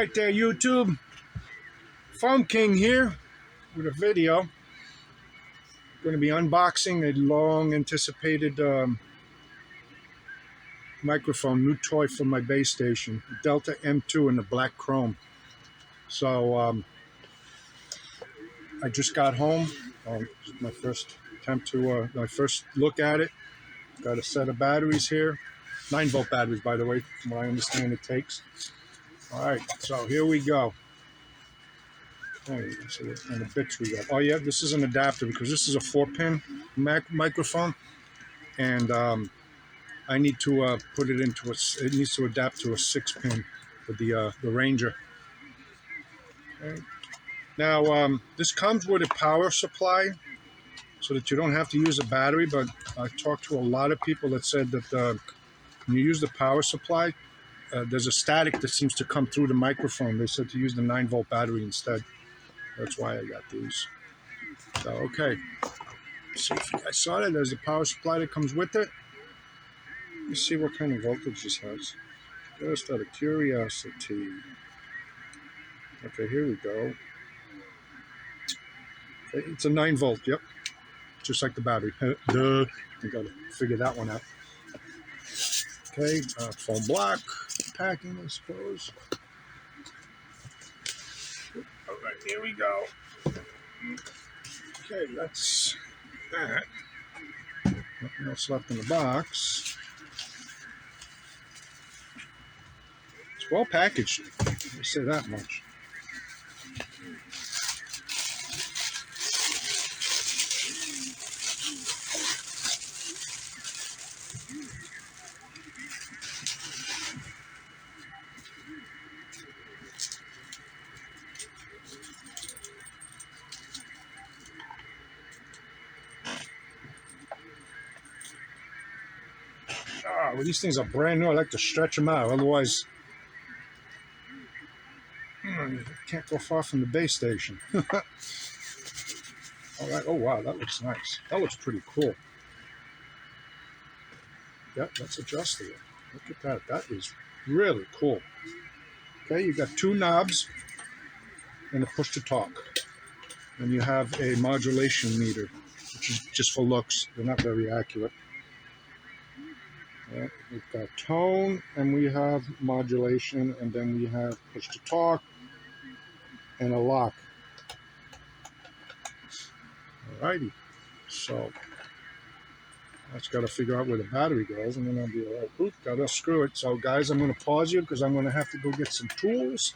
Alright there, YouTube. Phone King here with a video. Going to be unboxing a long anticipated microphone, new toy for my base station, Delta M2 in the black chrome. So I just got home. My first attempt to, my first look at it. Got a set of batteries here. 9-volt batteries, by the way, from what I understand it takes. Alright, so here we go. Let's see what kind of bits we got. Oh yeah, this is an adapter because this is a 4-pin microphone, and I need to put it into it needs to adapt to a 6-pin with the Ranger. Okay. Now this comes with a power supply, so that you don't have to use a battery. But I talked to a lot of people that said that when you use the power supply, there's a static that seems to come through the microphone. They said to use the 9-volt battery instead. That's why I got these. So, okay. So if you guys saw that, there's a power supply that comes with it. Let's see what kind of voltage this has. Just out of curiosity. Okay, here we go. Okay, it's a 9-volt, yep. Just like the battery. Duh. I gotta figure that one out. Okay, foam block packing, I suppose. All right, here we go. Okay, that's that. Nothing else left in the box. It's well packaged, let me say that much. Well, these things are brand new. I like to stretch them out, otherwise you can't go far from the base station. All right. Oh wow, that looks nice. That looks pretty cool. Yep, that's adjustable. Look at that. That is really cool. Okay, you got 2 knobs and a push to talk, and you have a modulation meter, which is just for looks. They're not very accurate. Yeah, we've got tone, and we have modulation, and then we have push to talk and a lock. Alrighty, so I just got to figure out where the battery goes, and then I'll be all right. Oop, gotta screw it. So guys, I'm going to pause you because I'm going to have to go get some tools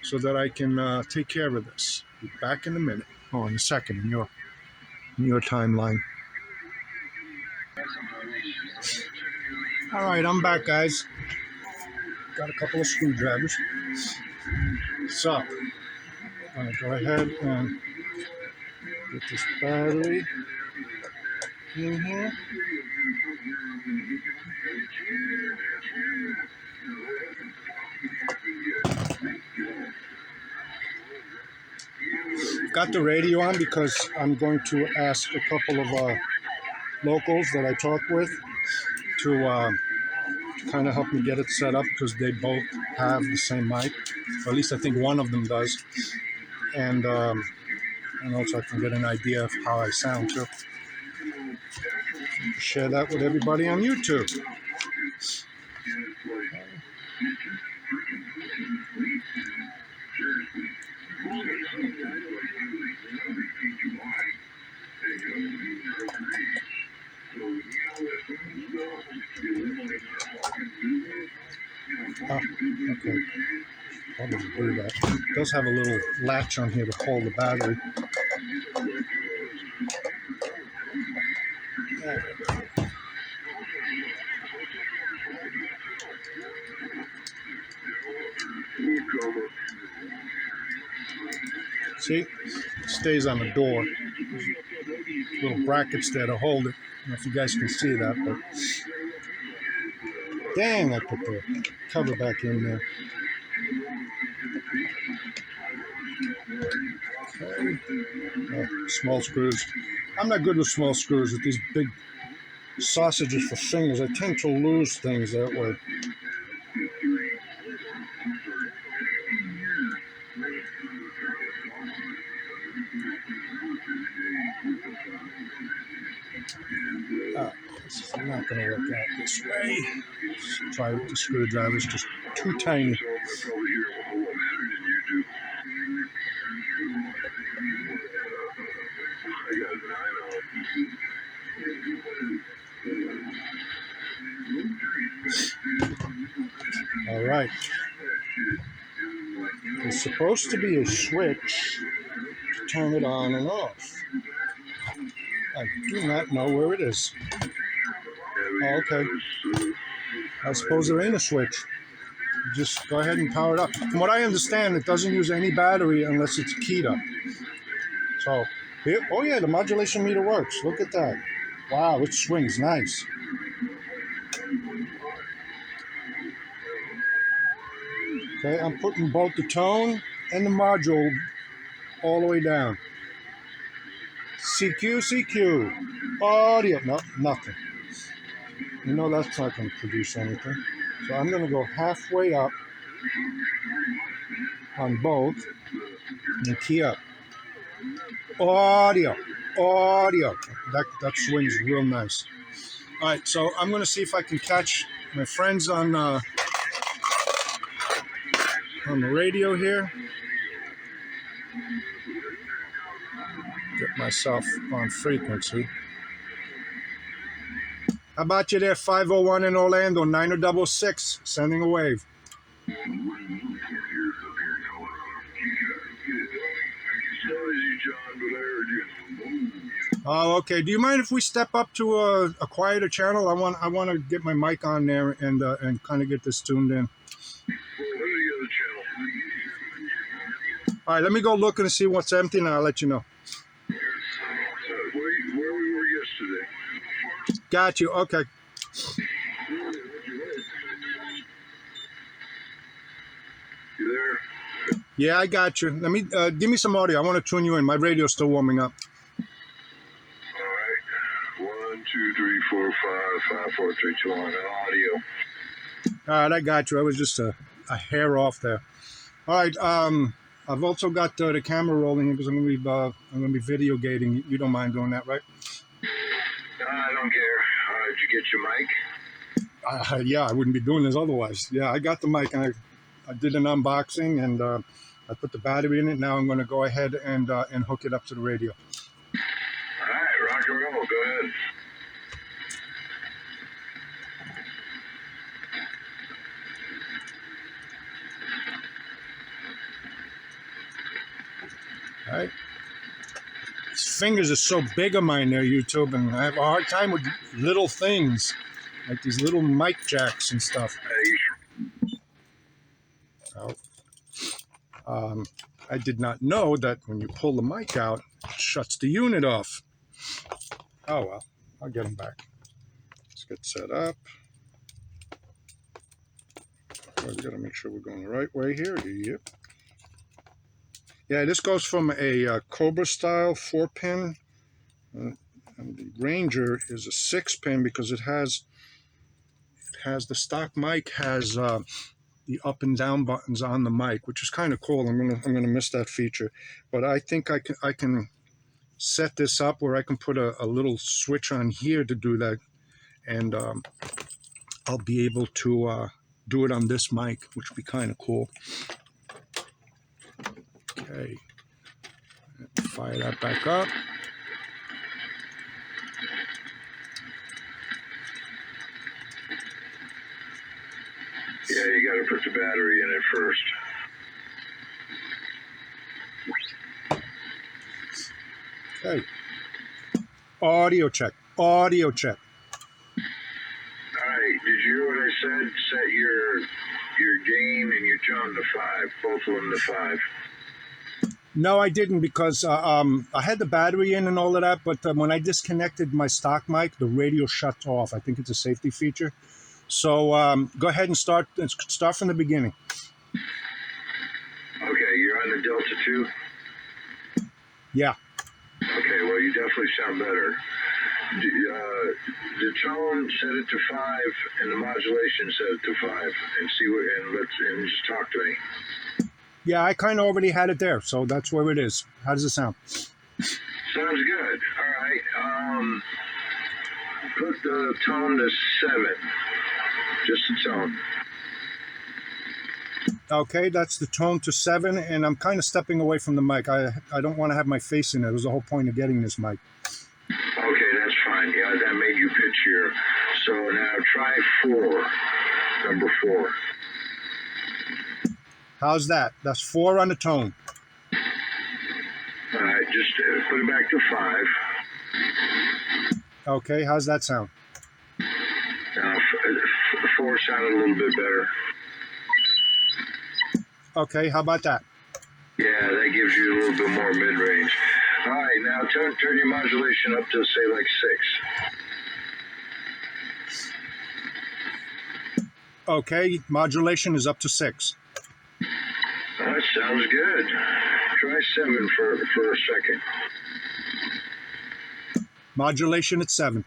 so that I can take care of this. Be back in a minute. Oh, in a second in your timeline. All right, I'm back, guys. Got a couple of screwdrivers. So I'm going to go ahead and get this battery in here. Got the radio on because I'm going to ask a couple of locals that I talk with to kind of help me get it set up, because they both have the same mic, or at least I think one of them does, and also I can get an idea of how I sound too. Share that with everybody on YouTube. Okay. Probably do that. It does have a little latch on here to hold the battery. See, it stays on the door. Little brackets there to hold it. I don't know if you guys can see that, but dang, I put the cover back in there. Okay. Small screws. I'm not good with small screws. With these big sausages for fingers, I tend to lose things that way. This is not going to work out this way. Let's try with the screwdriver. It's just too tiny. All right. There's supposed to be a switch to turn it on and off. I do not know where it is. Oh, okay. I suppose there ain't a switch. Just go ahead and power it up. From what I understand, it doesn't use any battery unless it's keyed up. So, here, oh yeah, the modulation meter works. Look at that. Wow, it swings nice. Okay, I'm putting both the tone and the module all the way down. CQ, CQ. Audio, no, nothing. You know that's not going to produce anything. So I'm going to go halfway up on both and key up. Audio, audio. That swings real nice. All right, so I'm going to see if I can catch my friends on the radio here. Get myself on frequency. How about you there, 501 in Orlando, 9066, sending a wave. Oh, okay. Do you mind if we step up to a quieter channel? I want to get my mic on there and kind of get this tuned in. All right, let me go look and see what's empty, and I'll let you know. Where we were yesterday. Got you. Okay. You there? Yeah, I got you. Let me give me some audio. I want to tune you in. My radio's still warming up. All right. 1, 2, 3, 4, 5, 5, 4, 3, 2, 1. Audio. All right, I got you. I was just a hair off there. All right. I've also got the camera rolling because I'm gonna be video gating. You don't mind doing that, right? I don't care. Did you get your mic? Yeah, I wouldn't be doing this otherwise. Yeah, I got the mic. I did an unboxing and I put the battery in it. Now I'm going to go ahead and hook it up to the radio. All right, rock and roll. Go ahead. All right. These fingers are so big of mine there, YouTube, and I have a hard time with little things, like these little mic jacks and stuff. Oh. I did not know that when you pull the mic out, it shuts the unit off. Oh, well, I'll get them back. Let's get set up. We've got to make sure we're going the right way here. Yep. Yeah, this goes from a Cobra style 4-pin. And the Ranger is a 6-pin because it has the stock mic has the up and down buttons on the mic, which is kind of cool. I'm gonna miss that feature, but I think I can set this up where I can put a little switch on here to do that, and I'll be able to do it on this mic, which would be kind of cool. Okay, fire that back up. Yeah, you got to put the battery in it first. Okay. Audio check. Audio check. All right. Did you hear what I said? Set your gain and your tone to 5. Both of them to 5. No, I didn't because I had the battery in and all of that, but when I disconnected my stock mic, the radio shut off. I think it's a safety feature. So go ahead and start from the beginning. Okay, you're on the Delta 2? Yeah. Okay, well, you definitely sound better. The tone, set it to 5, and the modulation, set it to 5, and see what, and just talk to me. Yeah, I kind of already had it there, so that's where it is. How does it sound? Sounds good. All right. Put the tone to 7. Just the tone. Okay, that's the tone to 7, and I'm kind of stepping away from the mic. I don't want to have my face in it. It was the whole point of getting this mic. Okay, that's fine. Yeah, that made you pitchier. So now try 4. Number 4. How's that? That's 4 on the tone. All right, just put it back to 5. Okay, how's that sound? Now, 4 sounded a little bit better. Okay, how about that? Yeah, that gives you a little bit more mid-range. All right, now turn your modulation up to, say, like 6. Okay, modulation is up to 6. That sounds good. Try 7 for a second. Modulation at 7.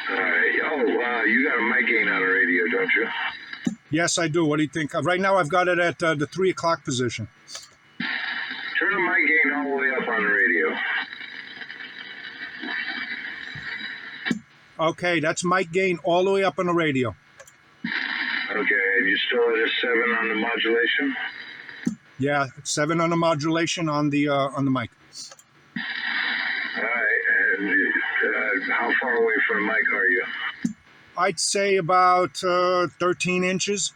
All right. Oh, wow, you got a mic gain on the radio, don't you? Yes, I do. What do you think? Right now I've got it at the 3 o'clock position. Turn the mic gain all the way up on the radio. Okay, that's mic gain all the way up on the radio. Okay, and you still at a 7 on the modulation? Yeah, 7 on the modulation on the mic. All right, and how far away from the mic are you? I'd say about 13 inches.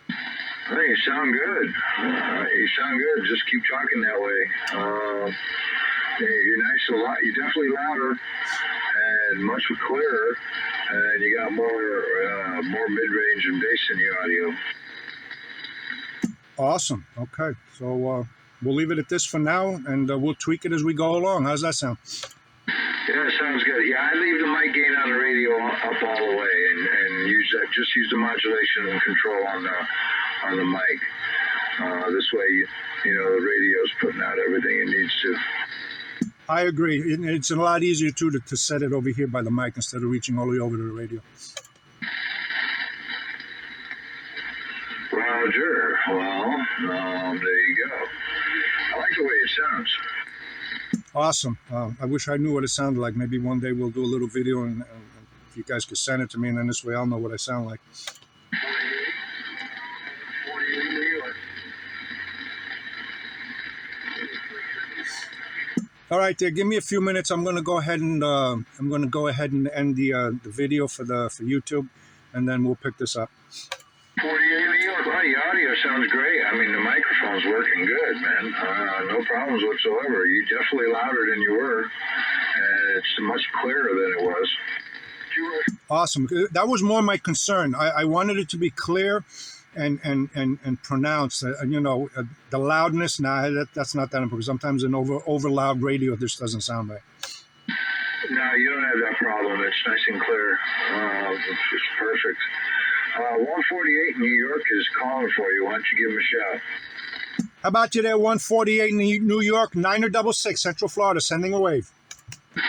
Hey, you sound good. You sound good. Just keep talking that way. You're nice a lot. You're definitely louder and much clearer, and you got more mid-range and bass in your audio. Awesome. Okay, so we'll leave it at this for now, and we'll tweak it as we go along. How's that sound? Yeah, sounds good. Yeah, I leave the mic gain on the radio up all the way, and use that. Just use the modulation and control on the mic. This way, you know, the radio's putting out everything it needs to. I agree. It's a lot easier too to set it over here by the mic instead of reaching all the way over to the radio. Roger. Well, there you go. I like the way it sounds. Awesome. I wish I knew what it sounded like. Maybe one day we'll do a little video and if you guys could send it to me, and then this way I'll know what I sound like. 48 New York. All right, there. Give me a few minutes. I'm going to go ahead and end the video for YouTube, and then we'll pick this up. 48 New York. Well, your audio sounds great. I mean, the microphone's working good, man. No problems whatsoever. You're definitely louder than you were, and it's much clearer than it was. Awesome. That was more my concern. I wanted it to be clear and pronounced. You know, the loudness. That's not that important. Because sometimes an over loud radio, this doesn't sound right. No, you don't have that problem. It's nice and clear. It's perfect. 148 New York is calling for you. Why don't you give him a shout? How about you there, 148 in New York, 966, Central Florida, sending a wave. Yeah,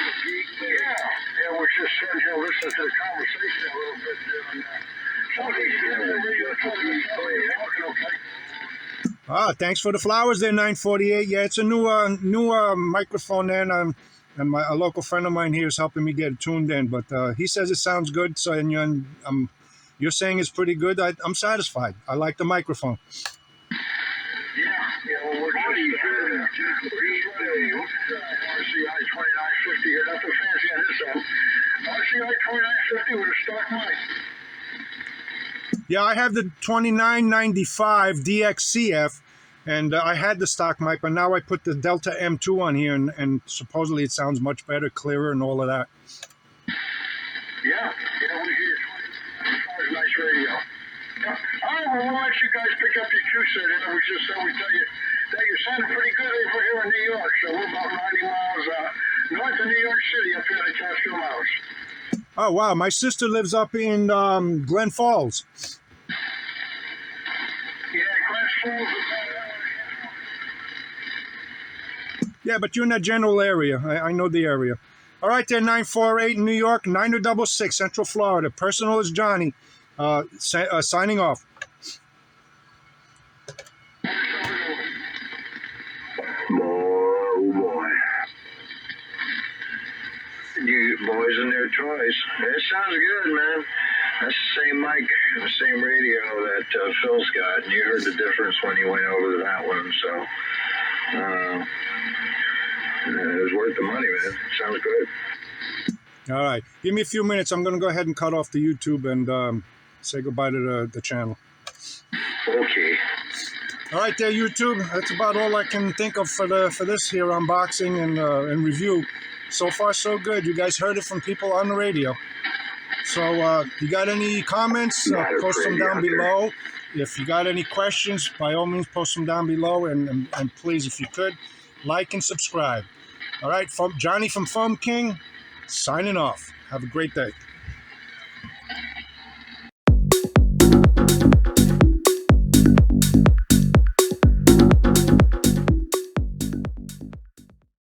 we're just sitting here listening to the conversation a little bit there. Thanks for the flowers there, 948. Yeah, it's a new microphone there, and a local friend of mine here is helping me get it tuned in. But he says it sounds good, so you're saying it's pretty good. I'm satisfied. I like the microphone. Yeah, well, we're just RCI 2950 here. Nothing fancy on this end. RCI 2950 with a stock mic. Yeah, I have the 2995 DXCF, and I had the stock mic, but now I put the Delta M2 on here, and supposedly it sounds much better, clearer, and all of that. Yeah, we hear nice radio. Yeah. All right, well, we'll let you guys pick up your cue set, and we just we tell you that you're sounding pretty good over here in New York. So we're about 90 miles north of New York City, up here in the Catskill Mountains. Oh, wow. My sister lives up in Glen Falls. Yeah, Glen Falls. Yeah, but you're in that general area. I know the area. All right, there, 948 in New York, 966, Central Florida. Personal is Johnny. Signing off. choice. It sounds good, man. That's the same mic and the same radio that Phil's got, and you heard the difference when you went over to that one. So it was worth the money, man. It sounds good. All right. Give me a few minutes. I'm going to go ahead and cut off the YouTube and say goodbye to the channel. Okay. All right, there, YouTube. That's about all I can think of for this here unboxing and review. So far, so good. You guys heard it from people on the radio. So, you got any comments? Post them down below. If you got any questions, by all means, post them down below. And please, if you could, like and subscribe. All right, Johnny from Foam King, signing off. Have a great day.